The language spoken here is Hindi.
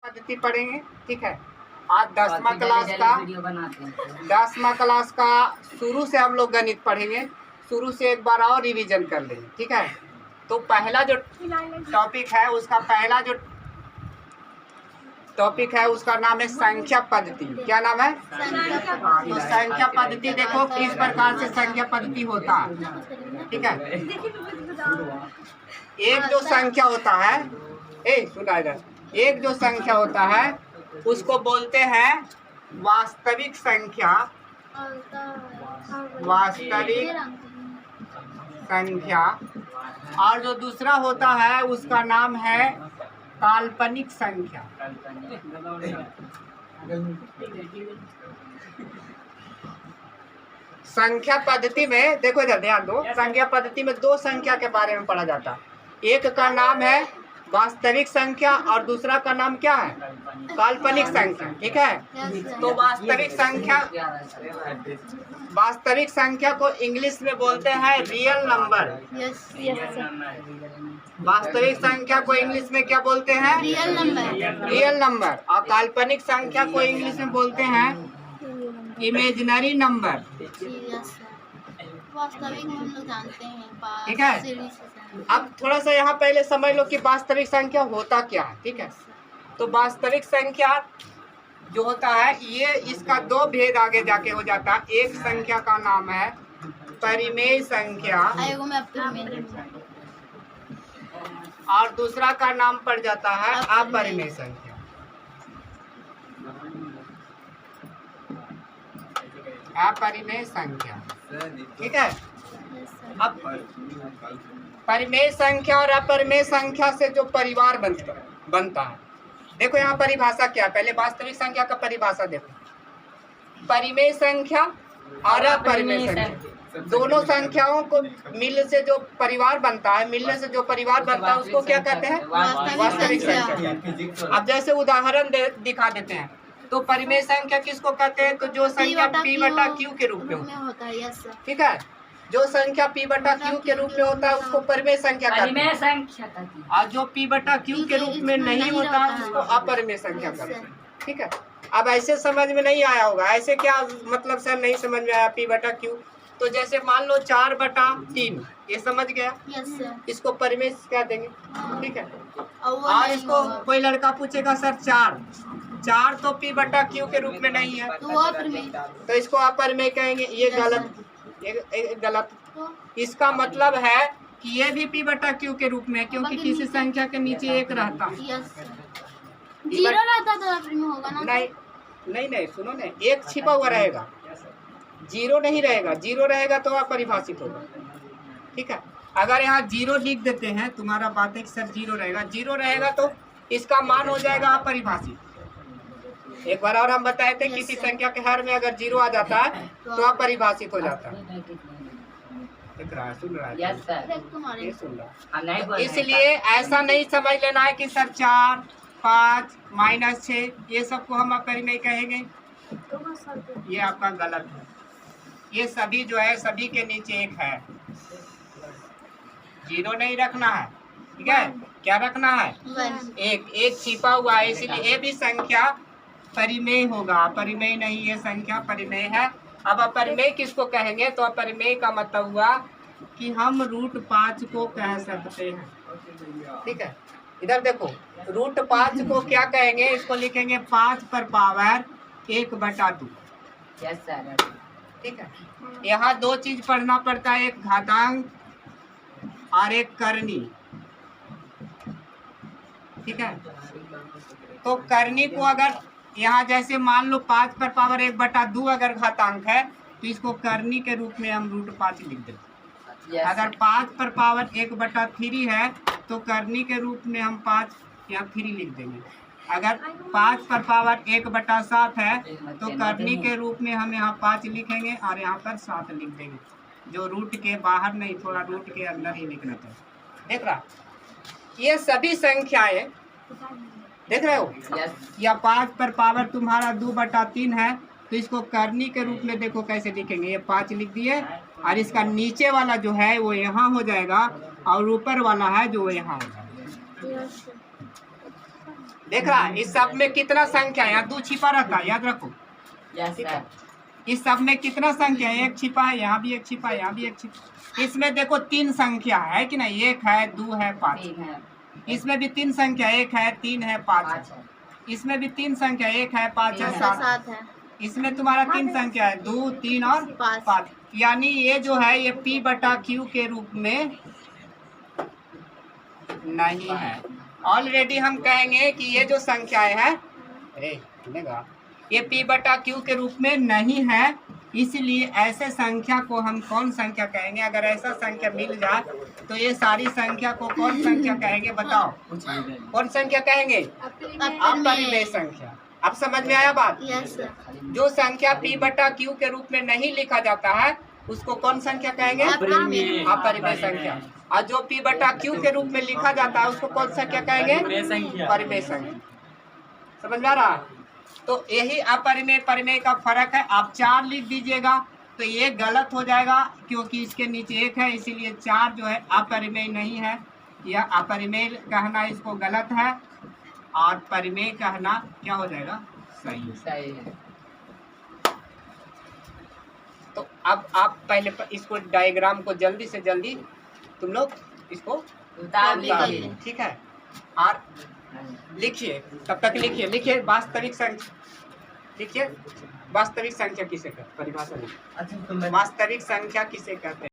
पद्धति पढ़ेंगे। ठीक है, आज 10वां क्लास का शुरू से हम लोग गणित पढ़ेंगे। शुरू से एक बार और रिवीजन कर लेंगे। ठीक है, तो पहला जो टॉपिक है उसका नाम है संख्या पद्धति। क्या नाम है? तो संख्या पद्धति देखो किस प्रकार से संख्या पद्धति होता है। ठीक है, एक जो संख्या होता है, सुना इधर, एक जो संख्या होता है उसको बोलते हैं वास्तविक संख्या। और जो दूसरा होता है उसका नाम है काल्पनिक संख्या। संख्या पद्धति में देखो इधर ध्यान दो, संख्या पद्धति में दो संख्या के बारे में पढ़ा जाता है। एक का नाम है वास्तविक संख्या और दूसरा का नाम क्या है? काल्पनिक संख्या। ठीक है, तो वास्तविक संख्या को इंग्लिश में बोलते हैं रियल नंबर। वास्तविक संख्या को इंग्लिश में क्या बोलते हैं? Real number. और काल्पनिक संख्या को इंग्लिश में बोलते हैं इमेजिनरी नंबर। वास्तविक हम लोग जानते हैं। ठीक है, अब थोड़ा सा यहाँ पहले समझ लो कि वास्तविक संख्या होता क्या है। ठीक है, तो वास्तविक संख्या जो होता है ये इसका दो भेद आगे जाके हो जाता है। एक संख्या का नाम है परिमेय संख्या और दूसरा का नाम पड़ जाता है अपरिमेय संख्या। अपरिमेय संख्या। ठीक है, अब परिमेय संख्या और अपरिमेय संख्या से जो परिवार बनता है, देखो यहाँ परिभाषा क्या है। पहले वास्तविक संख्या का परिभाषा देखो। परिमेय संख्या और अपरिमेय संख्या दोनों संख्याओं को मिलने से जो परिवार बनता है, उसको क्या कहते हैं? वास्तविक संख्या। अब जैसे उदाहरण दिखा देते हैं, तो परिमेय संख्या किसको कहते हैं? तो जो संख्या P/Q के रूप में होता है। ठीक है, जो संख्या P/Q के रूप में होता है उसको परिमेय संख्या कहते हैं, और जो P/Q के रूप में नहीं होता उसको अपरिमेय संख्या कहते हैं। ठीक है, अब ऐसे समझ में नहीं आया होगा। ऐसे क्या मतलब सर नहीं समझ में आया P/Q? तो जैसे मान लो 4/3, ये समझ गया, इसको परिमेय कह देंगे। ठीक है, और इसको कोई लड़का पूछेगा सर 4 तो P/Q के रूप में नहीं है, तो इसको अपरिमेय कहेंगे। ये गलत। इसका मतलब है कि ये भी P/Q के रूप में, क्योंकि किसी संख्या के नीचे एक रहता है। जीरो रहता तो अपरिमेय होगा ना? नहीं, सुनो ना, एक छिपा हुआ रहेगा, जीरो नहीं रहेगा। जीरो रहेगा तो अपरिभाषित होगा। ठीक है, अगर यहाँ 0 लिख देते हैं, तुम्हारा बात है कि सर 0 रहेगा, 0 रहेगा तो इसका मान हो जाएगा अपरिभाषित। एक बार और हम बताए थे किसी संख्या के हर में अगर 0 आ जाता है तो अपरिभाषित हो जाता है। सुन रहा है, ये सुन रहा। इसलिए ऐसा नहीं समझ लेना है कि सर 4, 5, -6 ये सबको हम अपरिमेय कहेंगे। ये आपका गलत है। ये सभी जो है सभी के नीचे एक है। 0 नहीं रखना है। ठीक है, क्या रखना है? एक छिपा हुआ है, इसलिए ये भी संख्या परिमेय होगा। परिमेय नहीं, ये संख्या परिमेय है। अब अपरिमेय किसको कहेंगे? तो अपरिमेय का मतलब हुआ कि हम √5 को कह सकते हैं। ठीक है, इधर देखो, √5 को क्या कहेंगे? इसको लिखेंगे 5/1/2। ठीक है, यहाँ दो चीज पढ़ना पड़ता है, एक घातांक और एक करनी। ठीक है, तो करनी को अगर यहाँ जैसे मान लो 5/1/2 अगर घातांक है तो इसको करनी के रूप में हम √5 लिख देते हैं। अगर 5/1/3 है तो करनी के रूप में हम 5 या 3 लिख देंगे। अगर 5/1/7 है तो करनी के रूप में हम यहाँ 5 लिखेंगे और यहाँ पर 7 लिख देंगे। जो रूट के बाहर नहीं, थोड़ा रूट के अंदर ही लिखना चाहिए। देख रहा, ये सभी संख्याएं देख रहे हो? या 5 तुम्हारा 2/3 है तो इसको करनी के रूप में देखो कैसे लिखेंगे। ये 5 लिख दिए और इसका नीचे वाला जो है वो यहाँ हो जाएगा और ऊपर वाला है जो यहाँ हो जाएगा। देख रहा है इस सब में कितना संख्या है, यहाँ 2 छिपा रहता है, याद रखो। ठीक है, इस सब में कितना संख्या है, 1 छिपा है, यहाँ भी 1 छिपा है, यहाँ भी 1 छिपा। इसमें देखो 3 संख्या है कि नहीं, 1 है, 2 है, 5 है। इसमें भी 3 संख्या, 1 है, 3 है, 5 है। इसमें भी 3 संख्या, 1 है, 5 है, 7 है। इसमें तुम्हारा 3 संख्या है, 2, 3 और 5। यानी ये जो है ये P/Q के रूप में नहीं है। ऑलरेडी हम कहेंगे कि ये जो संख्याएं है ये P/Q के रूप में नहीं है, इसलिए ऐसे संख्या को हम कौन संख्या कहेंगे? अगर ऐसा संख्या मिल जाए तो ये सारी संख्या को कौन संख्या कहेंगे, बताओ? कौन संख्या कहेंगे? अपरिमेय संख्या। अब समझ में आया बात? Yes sir. जो संख्या P/Q के रूप में नहीं लिखा जाता है उसको कौन संख्या कहेंगे? अपरिमेय संख्या। और जो P/Q के रूप में लिखा जाता है उसको कौन संख्या कहेंगे? परिमेय संख्या। समझ में आ रहा? तो यही अपरिमेय परिमेय का फर्क है। आप 4 लिख दीजिएगा तो ये गलत हो जाएगा क्योंकि इसके नीचे 1 है, इसीलिए 4 जो है अपरिमेय नहीं है। यह अपरिमेय कहना इसको गलत है और परिमेय कहना क्या हो जाएगा? सही है। तो अब आप पहले इसको डायग्राम को जल्दी से जल्दी तुम लोग इसको उतारिए, ठीक है? और लिखिए, तब तक लिखिए वास्तविक संख्या। लिखिए वास्तविक संख्या किसे कहते हैं? परिभाषा लिखिए, वास्तविक संख्या किसे कहते हैं?